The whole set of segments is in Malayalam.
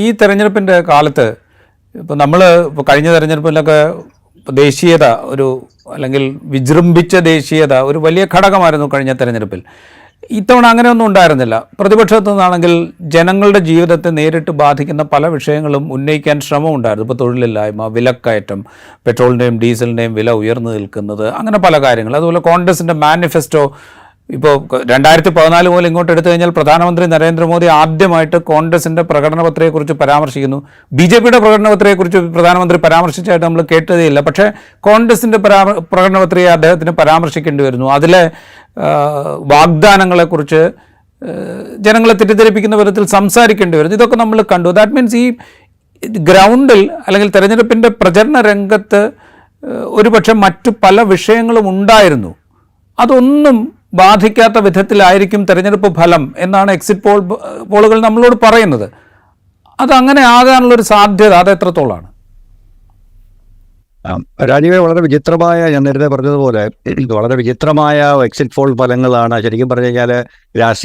ഈ തെരഞ്ഞെടുപ്പിൻ്റെ കാലത്ത് ഇപ്പോൾ നമ്മൾ ഇപ്പോൾ കഴിഞ്ഞ തെരഞ്ഞെടുപ്പിലൊക്കെ ദേശീയത അല്ലെങ്കിൽ വിജൃംഭിച്ച ദേശീയത ഒരു വലിയ ഘടകമായിരുന്നു കഴിഞ്ഞ തെരഞ്ഞെടുപ്പിൽ. ഇത്തവണ അങ്ങനെയൊന്നും ഉണ്ടായിരുന്നില്ല. പ്രതിപക്ഷത്തു നിന്നാണെങ്കിൽ ജനങ്ങളുടെ ജീവിതത്തെ നേരിട്ട് ബാധിക്കുന്ന പല വിഷയങ്ങളും ഉന്നയിക്കാൻ ശ്രമമുണ്ടായിരുന്നു. ഇപ്പോൾ തൊഴിലില്ലായ്മ, വിലക്കയറ്റം, പെട്രോളിൻ്റെയും ഡീസലിൻ്റെയും വില ഉയർന്നു നിൽക്കുന്നത്, അങ്ങനെ പല കാര്യങ്ങൾ. അതുപോലെ കോൺഗ്രസിൻ്റെ മാനിഫെസ്റ്റോ ഇപ്പോൾ 2014 മുതൽ ഇങ്ങോട്ട് എടുത്തു കഴിഞ്ഞാൽ പ്രധാനമന്ത്രി നരേന്ദ്രമോദി ആദ്യമായിട്ട് കോൺഗ്രസിൻ്റെ പ്രകടനപത്രയെക്കുറിച്ച് പരാമർശിക്കുന്നു. BJPയുടെ പ്രകടനപത്രയെക്കുറിച്ച് പ്രധാനമന്ത്രി പരാമർശിച്ചായിട്ട് നമ്മൾ കേട്ടതേയില്ല. പക്ഷേ കോൺഗ്രസിൻ്റെ പ്രകടനപത്രയെ അദ്ദേഹത്തിന് പരാമർശിക്കേണ്ടി വരുന്നു. അതിലെ വാഗ്ദാനങ്ങളെക്കുറിച്ച് ജനങ്ങളെ തെറ്റിദ്ധരിപ്പിക്കുന്ന വിധത്തിൽ സംസാരിക്കേണ്ടി വരുന്നു. ഇതൊക്കെ നമ്മൾ കണ്ടു. ദാറ്റ് മീൻസ് ഈ ഗ്രൗണ്ടിൽ അല്ലെങ്കിൽ തെരഞ്ഞെടുപ്പിൻ്റെ പ്രചരണ രംഗത്ത് ഒരുപക്ഷെ മറ്റു പല വിഷയങ്ങളും ഉണ്ടായിരുന്നു. അതൊന്നും ബാധിക്കാത്ത വിധത്തിലായിരിക്കും തെരഞ്ഞെടുപ്പ് ഫലം എന്നാണ് എക്സിറ്റ് പോളുകൾ നമ്മളോട് പറയുന്നത്. അതങ്ങനെ ആകാനുള്ളൊരു സാധ്യത അത് എത്രത്തോളമാണ്? രാജീവ്, വളരെ വിചിത്രമായ, ഞാൻ നേരത്തെ പറഞ്ഞതുപോലെ വളരെ വിചിത്രമായ എക്സിറ്റ് പോൾ ഫലങ്ങളാണ്. ശരിക്കും പറഞ്ഞു കഴിഞ്ഞാൽ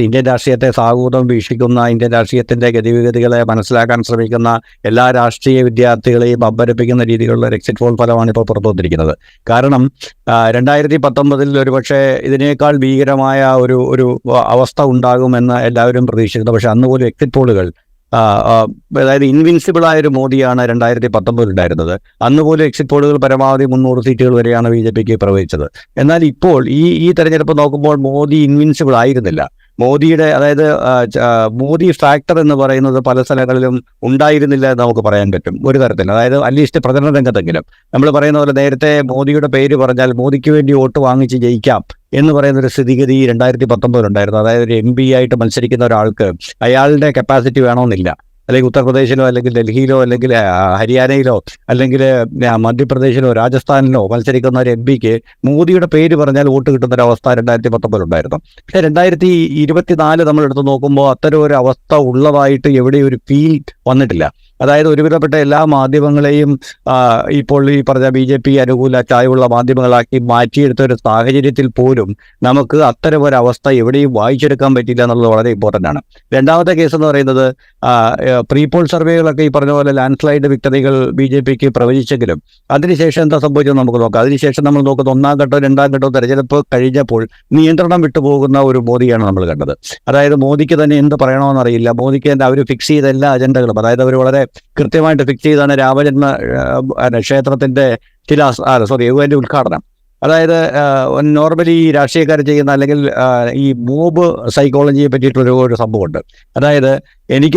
ഇന്ത്യൻ രാഷ്ട്രീയത്തെ സാഹൂതം വീക്ഷിക്കുന്ന, ഇന്ത്യൻ രാഷ്ട്രീയത്തിന്റെ ഗതിവിഗതികളെ മനസ്സിലാക്കാൻ ശ്രമിക്കുന്ന എല്ലാ രാഷ്ട്രീയ വിദ്യാർത്ഥികളെയും അമ്പരപ്പിക്കുന്ന രീതിയിലുള്ള ഒരു എക്സിറ്റ് പോൾ ഫലമാണ് ഇപ്പോൾ പുറത്തു വന്നിരിക്കുന്നത്. കാരണം 2019 ഒരുപക്ഷെ ഇതിനേക്കാൾ ഭീകരമായ ഒരു അവസ്ഥ ഉണ്ടാകുമെന്ന് എല്ലാവരും പ്രതീക്ഷിക്കുന്നു. പക്ഷെ അന്ന് പോലും എക്സിറ്റ് പോളുകൾ അതായത് ഇൻവിൻസിബിളായൊരു മോദിയാണ് 2019 ഉണ്ടായിരുന്നത്. അന്ന് പോലും എക്സിറ്റ് പോളുകൾ പരമാവധി 300 സീറ്റുകൾ വരെയാണ് BJPക്ക് പ്രവചിച്ചത്. എന്നാൽ ഇപ്പോൾ ഈ തെരഞ്ഞെടുപ്പ് നോക്കുമ്പോൾ മോദി ഇൻവിൻസിബിൾ ആയിരുന്നില്ല. മോദിയുടെ, അതായത് മോദി ഫാക്ടർ എന്ന് പറയുന്നത് പല സ്ഥലങ്ങളിലും ഉണ്ടായിരുന്നില്ല എന്ന് നമുക്ക് പറയാൻ പറ്റും ഒരു തരത്തിൽ. അതായത് അറ്റ്ലീസ്റ്റ് പ്രചരണ രംഗത്തെങ്കിലും നമ്മൾ പറയുന്ന പോലെ നേരത്തെ മോദിയുടെ പേര് പറഞ്ഞാൽ മോദിക്ക് വേണ്ടി വോട്ട് വാങ്ങിച്ച് ജയിക്കാം എന്ന് പറയുന്നൊരു സ്ഥിതിഗതി 2019 ഉണ്ടായിരുന്നു. അതായത് ഒരു MP ആയിട്ട് മത്സരിക്കുന്ന ഒരാൾക്ക് അയാളുടെ കപ്പാസിറ്റി വേണമെന്നില്ല. അല്ലെങ്കിൽ ഉത്തർപ്രദേശിലോ അല്ലെങ്കിൽ ഡൽഹിയിലോ അല്ലെങ്കിൽ ഹരിയാനയിലോ അല്ലെങ്കിൽ മധ്യപ്രദേശിലോ രാജസ്ഥാനിലോ മത്സരിക്കുന്ന ഒരു MPക്ക് മോദിയുടെ പേര് പറഞ്ഞാൽ വോട്ട് കിട്ടുന്നൊരവസ്ഥ 2019 ഉണ്ടായിരുന്നു. പക്ഷേ 2024 നമ്മൾ എടുത്ത് നോക്കുമ്പോൾ അത്തരം ഒരു അവസ്ഥ ഉള്ളതായിട്ട് എവിടെ ഒരു ഫീൽ വന്നിട്ടില്ല. അതായത് ഒരുവിധപ്പെട്ട എല്ലാ മാധ്യമങ്ങളെയും ഇപ്പോൾ ഈ പറഞ്ഞ BJP അനുകൂല ചായവുള്ള മാധ്യമങ്ങളാക്കി മാറ്റിയെടുത്ത ഒരു സാഹചര്യത്തിൽ പോലും നമുക്ക് അത്തരം ഒരു അവസ്ഥ എവിടെയും വായിച്ചെടുക്കാൻ പറ്റില്ല എന്നുള്ളത് വളരെ ഇമ്പോർട്ടൻ്റ് ആണ്. രണ്ടാമത്തെ കേസ് എന്ന് പറയുന്നത് പ്രീപോൾ സർവേകളൊക്കെ ഈ പറഞ്ഞ പോലെ ലാൻഡ് സ്ലൈഡ് വിക്ടറികൾ BJPക്ക് പ്രവചിച്ചെങ്കിലും അതിനുശേഷം എന്താ സംഭവിച്ചത് നമുക്ക് നോക്കാം. അതിനുശേഷം നമ്മൾ നോക്കുന്ന 1ാം ഘട്ടവും 2ാം ഘട്ടവും തെരഞ്ഞെടുപ്പ് കഴിഞ്ഞപ്പോൾ നിയന്ത്രണം വിട്ടുപോകുന്ന ഒരു മോദിയാണ് നമ്മൾ കണ്ടത്. അതായത് മോദിക്ക് തന്നെ എന്ത് പറയണമെന്നറിയില്ല. മോദിക്ക് തന്നെ അവർ ഫിക്സ് ചെയ്ത എല്ലാ അജണ്ടകളും, അതായത് അവർ വളരെ കൃത്യമായിട്ട് ഫിക്സ് ചെയ്താണ് രാമജന്മ ക്ഷേത്രത്തിന്റെ യുവന്റെ ഉദ്ഘാടനം. അതായത് നോർമലി രാഷ്ട്രീയക്കാർ ചെയ്യുന്ന അല്ലെങ്കിൽ ഈ മോബ് സൈക്കോളജിയെ പറ്റിയിട്ടൊരു സംഭവമുണ്ട്. അതായത്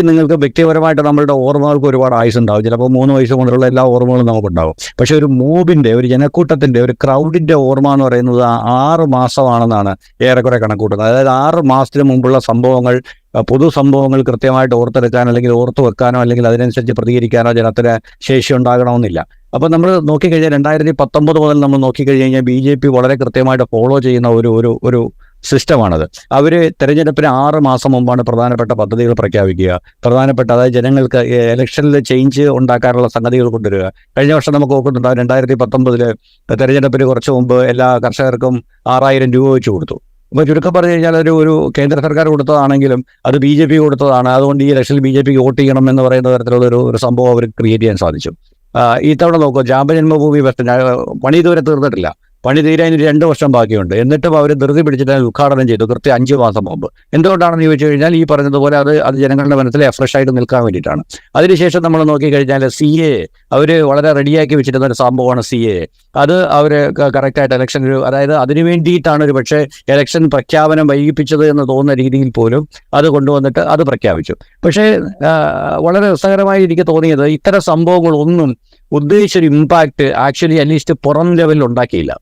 നിങ്ങൾക്ക് വ്യക്തിപരമായിട്ട് നമ്മളുടെ ഓർമ്മകൾക്ക് ഒരുപാട് ആയുസ്സുണ്ടാവും. ചിലപ്പോൾ 3 വയസ്സ് മുതലുള്ള എല്ലാ ഓർമ്മകളും നമുക്കുണ്ടാവും. പക്ഷെ ഒരു മോബിന്റെ, ഒരു ജനക്കൂട്ടത്തിന്റെ, ഒരു ക്രൗഡിന്റെ ഓർമ്മ എന്ന് പറയുന്നത് 6 മാസമാണെന്നാണ് ഏറെക്കുറെ കണക്കൂട്ടുന്നത്. അതായത് 6 മാസത്തിന് മുമ്പുള്ള സംഭവങ്ങൾ, പൊതു സംഭവങ്ങൾ കൃത്യമായിട്ട് ഓർത്തെടുക്കാൻ അല്ലെങ്കിൽ ഓർത്തു വെക്കാനോ അല്ലെങ്കിൽ അതിനനുസരിച്ച് പ്രതികരിക്കാനോ ജനത്തിന് ശേഷി ഉണ്ടാകണമെന്നില്ല. അപ്പോൾ നമ്മൾ നോക്കിക്കഴിഞ്ഞാൽ 2019 മുതൽ നമ്മൾ നോക്കിക്കഴിഞ്ഞാൽ BJP വളരെ കൃത്യമായിട്ട് ഫോളോ ചെയ്യുന്ന ഒരു സിസ്റ്റമാണത്. അവർ തെരഞ്ഞെടുപ്പിന് 6 മാസം മുമ്പാണ് പ്രധാനപ്പെട്ട പദ്ധതികൾ പ്രഖ്യാപിക്കുക. അതായത് ജനങ്ങൾക്ക് ഇലക്ഷനിൽ ചേഞ്ച് ഉണ്ടാക്കാനുള്ള സംഗതികൾ കൊണ്ടുവരിക. കഴിഞ്ഞ വർഷം നമുക്ക് നോക്കുന്നുണ്ടാവും, 2019 തെരഞ്ഞെടുപ്പിന് കുറച്ച് മുമ്പ് എല്ലാ കർഷകർക്കും 6000 രൂപ വെച്ച് കൊടുത്തു. അപ്പോൾ ചുരുക്കം പറഞ്ഞു കഴിഞ്ഞാൽ ഒരു കേന്ദ്ര സർക്കാർ കൊടുത്തതാണെങ്കിലും അത് BJP കൊടുത്തതാണ്. അതുകൊണ്ട് ഈ ഇലക്ഷനിൽ BJPക്ക് വോട്ട് ചെയ്യണം എന്ന് പറയുന്ന തരത്തിലുള്ള ഒരു സംഭവം അവർ ക്രിയേറ്റ് ചെയ്യാൻ സാധിച്ചു. ഇത്തവണ നോക്കുക, രാമജന്മഭൂമി പണി ഇതുവരെ തീർന്നിട്ടില്ല. പണി തീരാൻ 2 വർഷം ബാക്കിയുണ്ട്. എന്നിട്ടും അവർ ധൃതി പിടിച്ചിട്ട് ഉദ്ഘാടനം ചെയ്തു കൃത്യം 5 മാസം മുമ്പ്. എന്തുകൊണ്ടാണെന്ന് ചോദിച്ചു കഴിഞ്ഞാൽ ഈ പറഞ്ഞതുപോലെ അത് ജനങ്ങളുടെ മനസ്സിൽ ഫ്രഷ് ആയിട്ട് നിൽക്കാൻ വേണ്ടിയിട്ടാണ്. അതിനുശേഷം നമ്മൾ നോക്കിക്കഴിഞ്ഞാൽ CAA അവർ വളരെ റെഡിയാക്കി വെച്ചിരുന്ന ഒരു സംഭവമാണ് CAA. അത് അവർ കറക്റ്റായിട്ട് ഇലക്ഷൻ, അതായത് അതിനു വേണ്ടിയിട്ടാണ് ഒരു പക്ഷേ ഇലക്ഷൻ പ്രഖ്യാപനം വൈകിപ്പിച്ചത് എന്ന് തോന്നുന്ന രീതിയിൽ പോലും അത് കൊണ്ടുവന്നിട്ട് അത് പ്രഖ്യാപിച്ചു. പക്ഷേ വളരെ രസകരമായി എനിക്ക് തോന്നിയത് ഇത്തരം സംഭവങ്ങളൊന്നും ഉദ്ദേശിച്ചൊരു ഇമ്പാക്റ്റ് ആക്ച്വലി അറ്റ്ലീസ്റ്റ് പുറം ലെവലിൽ ഉണ്ടാക്കിയില്ല.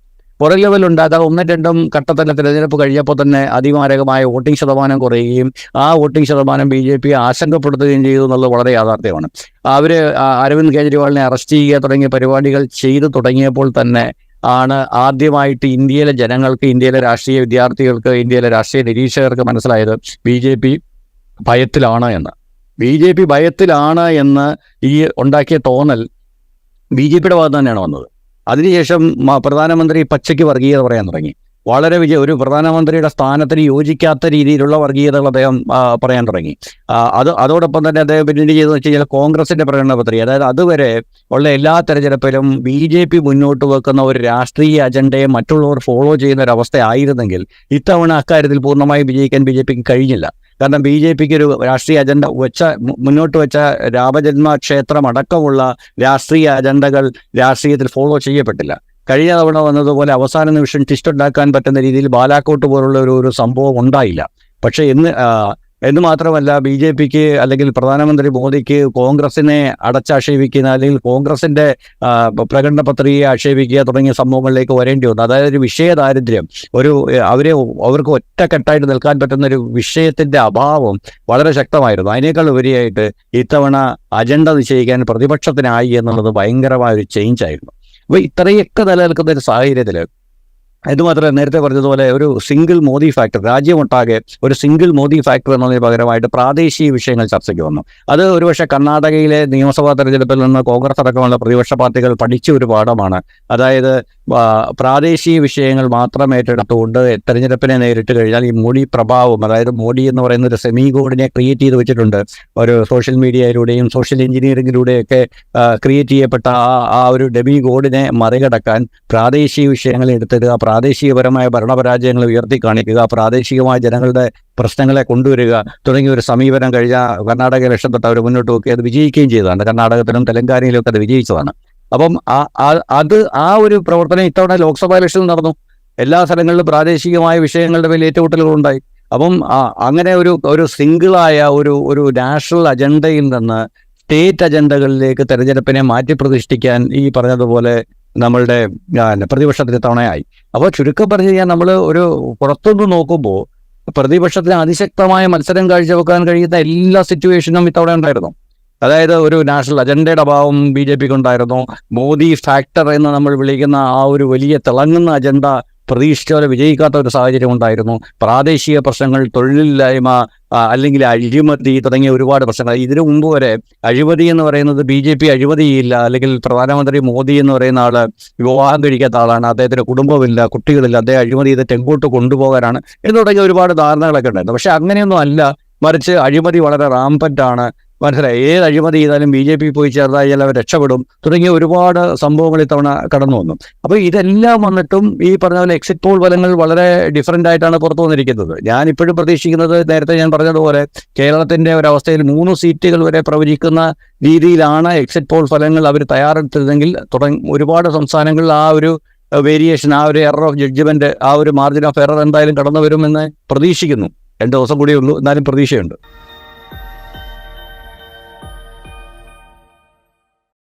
പുറം ലെവലിൽ ഉണ്ടാകാതെ 1-2 ഘട്ടത്തിലെ തിരഞ്ഞെടുപ്പ് കഴിഞ്ഞപ്പോൾ തന്നെ അതിമാരകമായ വോട്ടിംഗ് ശതമാനം കുറയുകയും ആ വോട്ടിംഗ് ശതമാനം BJP ആശങ്കപ്പെടുത്തുകയും ചെയ്തു എന്നുള്ളത് വളരെ യാഥാർത്ഥ്യമാണ്. അവർ അരവിന്ദ് കെജ്രിവാളിനെ അറസ്റ്റ് ചെയ്യുക തുടങ്ങിയ പരിപാടികൾ ചെയ്തു തുടങ്ങിയപ്പോൾ തന്നെ ആണ് ആദ്യമായിട്ട് ഇന്ത്യയിലെ ജനങ്ങൾക്ക്, ഇന്ത്യയിലെ രാഷ്ട്രീയ വിദ്യാർത്ഥികൾക്ക്, ഇന്ത്യയിലെ രാഷ്ട്രീയ നിരീക്ഷകർക്ക് മനസ്സിലായത് BJP ഭയത്തിലാണ് എന്ന് ഈ ഉണ്ടാക്കിയ തോന്നൽ BJPയുടെ ഭാഗത്ത് തന്നെയാണ് വന്നത്. അതിനുശേഷം പ്രധാനമന്ത്രി പച്ചയ്ക്ക് വർഗീയത പറയാൻ തുടങ്ങി. വളരെ ഒരു പ്രധാനമന്ത്രിയുടെ സ്ഥാനത്തിന് യോജിക്കാത്ത രീതിയിലുള്ള വർഗീയതകൾ അദ്ദേഹം പറയാൻ തുടങ്ങി. അതോടൊപ്പം തന്നെ അദ്ദേഹം പിന്നീട് ചെയ്തെന്ന് വെച്ച് കഴിഞ്ഞാൽ കോൺഗ്രസിന്റെ പ്രകടന പത്രിക, അതായത് അതുവരെ ഉള്ള എല്ലാ തെരഞ്ഞെടുപ്പിലും BJP മുന്നോട്ട് വെക്കുന്ന ഒരു രാഷ്ട്രീയ അജണ്ടയെ മറ്റുള്ളവർ ഫോളോ ചെയ്യുന്ന ഒരു അവസ്ഥ ആയിരുന്നെങ്കിൽ ഇത്തവണ അക്കാര്യത്തിൽ പൂർണ്ണമായും വിജയിക്കാൻ BJPക്ക് കഴിഞ്ഞില്ല. കാരണം BJPക്ക് ഒരു രാഷ്ട്രീയ അജണ്ട മുന്നോട്ട് വെച്ച രാമജന്മ ക്ഷേത്രം അടക്കമുള്ള രാഷ്ട്രീയ അജണ്ടകൾ രാഷ്ട്രീയത്തിൽ ഫോളോ ചെയ്യപ്പെട്ടില്ല. കഴിഞ്ഞ തവണ വന്നതുപോലെ അവസാന നിമിഷം ട്വിസ്റ്റ് ഉണ്ടാക്കാൻ പറ്റുന്ന രീതിയിൽ ബാലാക്കോട്ട് പോലുള്ള ഒരു സംഭവം ഉണ്ടായില്ല. പക്ഷേ എന്ന് മാത്രമല്ല BJPക്ക് അല്ലെങ്കിൽ പ്രധാനമന്ത്രി മോദിക്ക് കോൺഗ്രസിനെ അടച്ചാക്ഷേപിക്കുന്ന അല്ലെങ്കിൽ കോൺഗ്രസിന്റെ പ്രകടന പത്രികയെ ആക്ഷേപിക്കുക തുടങ്ങിയ സംഭവങ്ങളിലേക്ക് വരേണ്ടി വന്നു. അതായത് ഒരു വിഷയ ദാരിദ്ര്യം, അവർക്ക് ഒറ്റക്കെട്ടായിട്ട് നിൽക്കാൻ പറ്റുന്ന ഒരു വിഷയത്തിന്റെ അഭാവം വളരെ ശക്തമായിരുന്നു. അതിനേക്കാൾ ഉപരിയായിട്ട് ഇത്തവണ അജണ്ട നിശ്ചയിക്കാൻ പ്രതിപക്ഷത്തിനായി എന്നുള്ളത് ഭയങ്കരമായ ഒരു ചേഞ്ച് ആയിരുന്നു. അപ്പോൾ ഇത്രയൊക്കെ നിലനിൽക്കുന്ന ഒരു സാഹചര്യത്തിൽ ഇതുമാത്രമല്ല, നേരത്തെ പറഞ്ഞതുപോലെ ഒരു സിംഗിൾ മോദി ഫാക്ടർ, രാജ്യമൊട്ടാകെ ഒരു സിംഗിൾ മോദി ഫാക്ടർ എന്നതിന് പകരമായിട്ട് പ്രാദേശിക വിഷയങ്ങൾ ചർച്ചയ്ക്ക് വന്നു. അത് ഒരുപക്ഷെ കർണാടകയിലെ നിയമസഭാ തെരഞ്ഞെടുപ്പിൽ നിന്ന് കോൺഗ്രസ് അടക്കമുള്ള പ്രതിപക്ഷ പാർട്ടികൾ പഠിച്ച ഒരു പാഠമാണ്. അതായത് പ്രാദേശിക വിഷയങ്ങൾ മാത്രം ഏറ്റെടുത്തുകൊണ്ട് തെരഞ്ഞെടുപ്പിനെ നേരിട്ട് കഴിഞ്ഞാൽ ഈ മോഡി പ്രഭാവം, അതായത് മോഡി എന്ന് പറയുന്ന ഒരു സെമി ഗോഡിനെ ക്രിയേറ്റ് ചെയ്ത് വെച്ചിട്ടുണ്ട്. ഒരു സോഷ്യൽ മീഡിയയിലൂടെയും സോഷ്യൽ എഞ്ചിനീയറിംഗിലൂടെയൊക്കെ ക്രിയേറ്റ് ചെയ്യപ്പെട്ട ആ ഒരു ഡെമി ഗോഡിനെ മറികടക്കാൻ പ്രാദേശിക വിഷയങ്ങൾ എടുത്തിടുക, പ്രാദേശികപരമായ ഭരണപരാജയങ്ങൾ ഉയർത്തി കാണിക്കുക, പ്രാദേശികമായ ജനങ്ങളുടെ പ്രശ്നങ്ങളെ കൊണ്ടുവരിക തുടങ്ങിയ ഒരു സമീപനം കഴിഞ്ഞ കർണാടക ഇലക്ഷൻ തൊട്ട് അവർ മുന്നോട്ട് നോക്കി അത് വിജയിക്കുകയും ചെയ്തതാണ്. കർണാടകത്തിലും തെലങ്കാനയിലും ഒക്കെ അത് വിജയിച്ചതാണ്. അപ്പം ആ ഒരു പ്രവർത്തനം ഇത്തവണ ലോക്സഭാ ഇലക്ഷനിൽ നടന്നു. എല്ലാ സ്ഥലങ്ങളിലും പ്രാദേശികമായ വിഷയങ്ങളുടെ മേൽ ഏറ്റുമുട്ടലുകൾ ഉണ്ടായി. അപ്പം അങ്ങനെ ഒരു സിംഗിളായ ഒരു നാഷണൽ അജണ്ടയിൽ നിന്ന് സ്റ്റേറ്റ് അജണ്ടകളിലേക്ക് തെരഞ്ഞെടുപ്പിനെ മാറ്റി പ്രതിഷ്ഠിക്കാൻ ഈ പറഞ്ഞതുപോലെ നമ്മളുടെ പ്രതിപക്ഷത്തിന് തവണയായി. അപ്പോൾ ചുരുക്കം പറഞ്ഞു കഴിഞ്ഞാൽ നമ്മൾ ഒരു പുറത്തുനിന്ന് നോക്കുമ്പോൾ പ്രതിപക്ഷത്തിന് അതിശക്തമായ മത്സരം കാഴ്ചവെക്കാൻ കഴിയുന്ന എല്ലാ സിറ്റുവേഷനും ഇത്തവണ ഉണ്ടായിരുന്നു. അതായത് ഒരു നാഷണൽ അജണ്ടയുടെ അഭാവം BJPക്ക് ഉണ്ടായിരുന്നു. മോദി ഫാക്ടർ എന്ന് നമ്മൾ വിളിക്കുന്ന ആ ഒരു വലിയ തിളങ്ങുന്ന അജണ്ട പ്രതീക്ഷിച്ച പോലെ വിജയിക്കാത്ത ഒരു സാഹചര്യം ഉണ്ടായിരുന്നു. പ്രാദേശിക പ്രശ്നങ്ങൾ, തൊഴിലില്ലായ്മ, അല്ലെങ്കിൽ അഴിമതി തുടങ്ങിയ ഒരുപാട് പ്രശ്നങ്ങൾ. ഇതിനു മുമ്പ് വരെ അഴിമതി എന്ന് പറയുന്നത് BJP അഴിമതിയില്ല, അല്ലെങ്കിൽ പ്രധാനമന്ത്രി മോദി എന്ന് പറയുന്ന ആള് വിവാഹം കഴിക്കാത്ത ആളാണ്, അദ്ദേഹത്തിന് കുടുംബമില്ല, കുട്ടികളില്ല, അദ്ദേഹം അഴിമതി ചെയ്തിട്ട് എങ്ങോട്ട് കൊണ്ടുപോകാനാണ് എന്ന് തുടങ്ങിയ ഒരുപാട് ധാരണകളൊക്കെ ഉണ്ടായിരുന്നു. പക്ഷെ അങ്ങനെയൊന്നും അല്ല, മറിച്ച് അഴിമതി വളരെ റാമ്പൻ്റാണ്. മനസ്സിലായി, ഏത് അഴിമതി ചെയ്താലും BJP പോയി ചേർന്നാൽ അവർ രക്ഷപ്പെടും തുടങ്ങിയ ഒരുപാട് സംഭവങ്ങൾ ഇത്തവണ കടന്നു വന്നു. അപ്പോൾ ഇതെല്ലാം വന്നിട്ടും ഈ പറഞ്ഞ പോലെ എക്സിറ്റ് പോൾ ഫലങ്ങൾ വളരെ ഡിഫറൻ്റ് ആയിട്ടാണ് പുറത്തു വന്നിരിക്കുന്നത്. ഞാൻ ഇപ്പോഴും പ്രതീക്ഷിക്കുന്നത്, നേരത്തെ ഞാൻ പറഞ്ഞതുപോലെ കേരളത്തിൻ്റെ ഒരവസ്ഥയിൽ 3 സീറ്റുകൾ വരെ പ്രവചിക്കുന്ന രീതിയിലാണ് എക്സിറ്റ് പോൾ ഫലങ്ങൾ അവർ തയ്യാറെടുത്തതെങ്കിൽ ഒരുപാട് സംസ്ഥാനങ്ങളിൽ ആ ഒരു വേരിയേഷൻ, ആ ഒരു എറർ ഓഫ് ജഡ്ജ്മെന്റ്, ആ ഒരു മാർജിൻ ഓഫ് എറർ എന്തായാലും കടന്നു വരുമെന്ന് പ്രതീക്ഷിക്കുന്നു. 2 ദിവസം കൂടിയേ ഉള്ളൂ, എന്നാലും പ്രതീക്ഷയുണ്ട്.